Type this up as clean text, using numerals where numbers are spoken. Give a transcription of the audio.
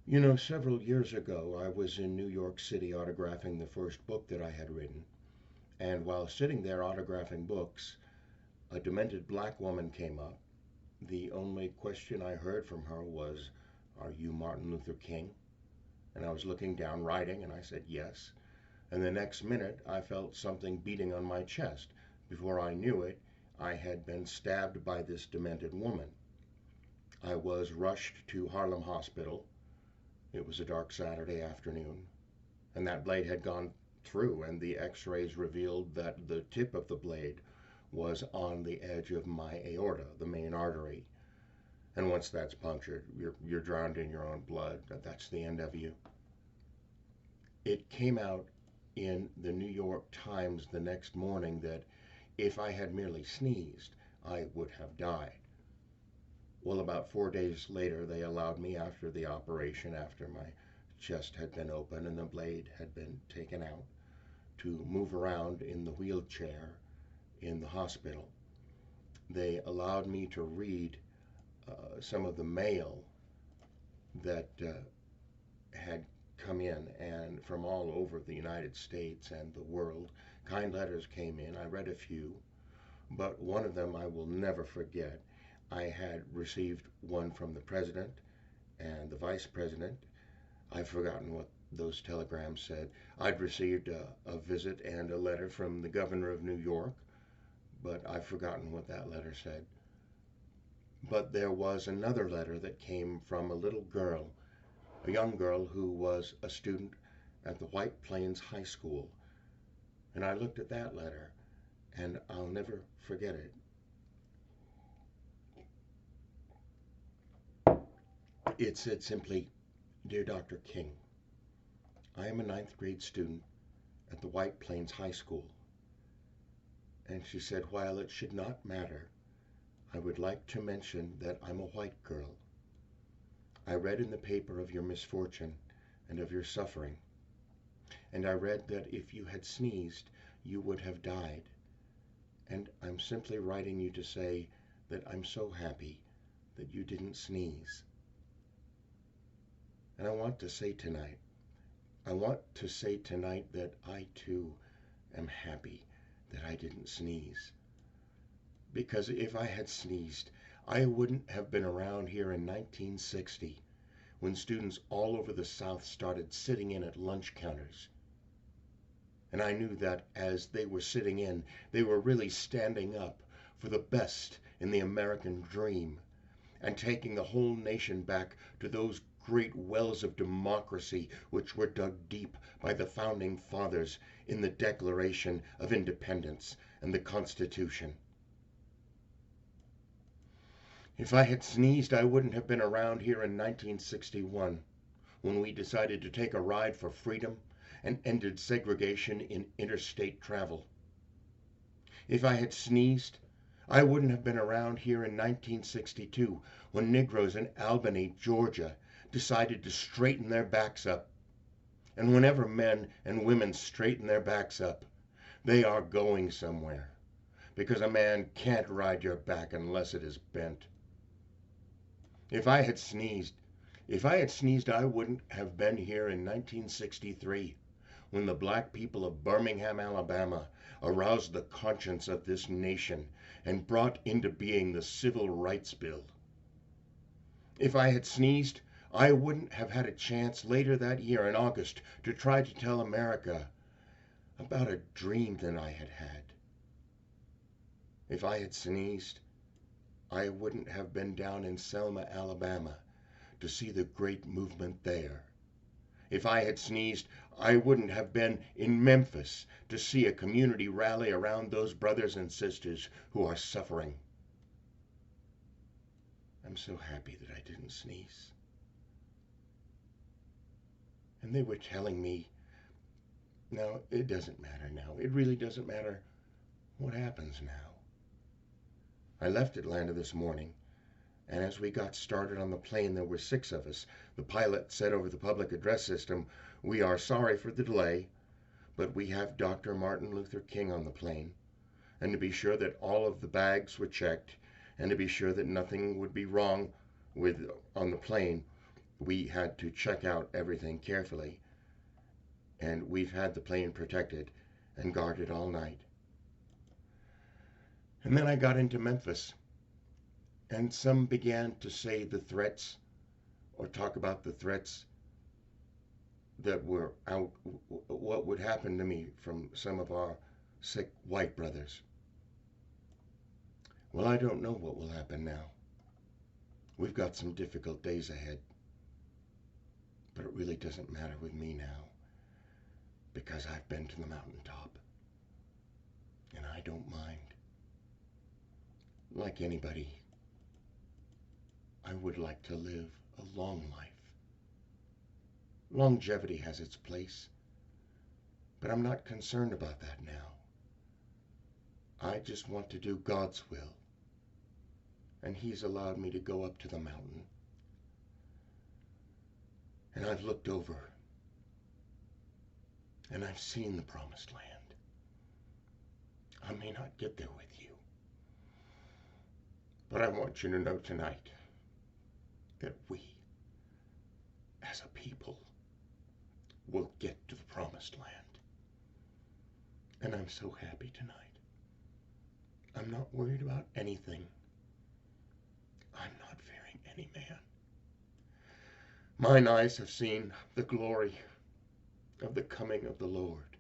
You know, several years ago, I was in New York City autographing the first book that I had written. And while sitting there autographing books, a demented black woman came up. The only question I heard from her was, "Are you Martin Luther King?" And I was looking down writing, and I said, "Yes." And the next minute, I felt something beating on my chest. Before I knew it, I had been stabbed by this demented woman. I was rushed to Harlem Hospital. It was a dark Saturday afternoon, and that blade had gone through, and the x rays revealed that the tip of the blade was on the edge of my aorta, the main artery. And once that's punctured, you're drowned in your own blood. That's the end of you. It came out in the New York Times the next morning that if I had merely sneezed, I would have died. Well, about 4 days later, they allowed me, after the operation, after my chest had been open and the blade had been taken out, to move around in the wheelchair in the hospital. They allowed me to read some of the mail that had come in, and from all over the United States and the world. Kind letters came in. I read a few, but one of them I will never forget. I had received one from the president and the vice president. I've forgotten what those telegrams said. I'd received a visit and a letter from the governor of New York, but I've forgotten what that letter said. But there was another letter that came from a little girl, a young girl who was a student at the White Plains High School. And I looked at that letter, and I'll never forget it. It said simply, "Dear Dr. King, I am a ninth grade student at the White Plains High School." And she said, "While it should not matter, I would like to mention that I'm a white girl. I read in the paper of your misfortune and of your suffering, and I read that if you had sneezed, you would have died. And I'm simply writing you to say that I'm so happy that you didn't sneeze." And I want to say tonight that I too am happy that I didn't sneeze. Because if I had sneezed, I wouldn't have been around here in 1960 when students all over the South started sitting in at lunch counters. And I knew that as they were sitting in, they were really standing up for the best in the American dream and taking the whole nation back to those great wells of democracy which were dug deep by the founding fathers in the Declaration of Independence and the Constitution. If I had sneezed, I wouldn't have been around here in 1961 when we decided to take a ride for freedom and ended segregation in interstate travel. If I had sneezed, I wouldn't have been around here in 1962 when Negroes in Albany, Georgia decided to straighten their backs up. And whenever men and women straighten their backs up, they are going somewhere, because a man can't ride your back unless it is bent. If I had sneezed, I wouldn't have been here in 1963 when the black people of Birmingham, Alabama aroused the conscience of this nation and brought into being the Civil Rights Bill. If I had sneezed, I wouldn't have had a chance later that year in August to try to tell America about a dream that I had had. If I had sneezed, I wouldn't have been down in Selma, Alabama to see the great movement there. If I had sneezed, I wouldn't have been in Memphis to see a community rally around those brothers and sisters who are suffering. I'm so happy that I didn't sneeze. And they were telling me, "No, it doesn't matter now. It really doesn't matter what happens now." I left Atlanta this morning, and as we got started on the plane, there were 6 of us. The pilot said over the public address system, "We are sorry for the delay, but we have Dr. Martin Luther King on the plane, and to be sure that all of the bags were checked, and to be sure that nothing would be wrong with on the plane, We had to check out everything carefully, and we've had the plane protected and guarded all night. And then I got into Memphis, and some began to say the threats or talk about the threats that were out, what would happen to me from some of our sick white brothers. Well, I don't know what will happen now. We've got some difficult days ahead, but it really doesn't matter with me now because I've been to the mountaintop and I don't mind. Like anybody, I would like to live a long life. Longevity has its place, but I'm not concerned about that now. I just want to do God's will, and He's allowed me to go up to the mountain. And I've looked over, and I've seen the promised land. I may not get there with you, but I want you to know tonight that we, as a people, will get to the promised land. And I'm so happy tonight. I'm not worried about anything. I'm not fearing any man. Mine eyes have seen the glory of the coming of the Lord.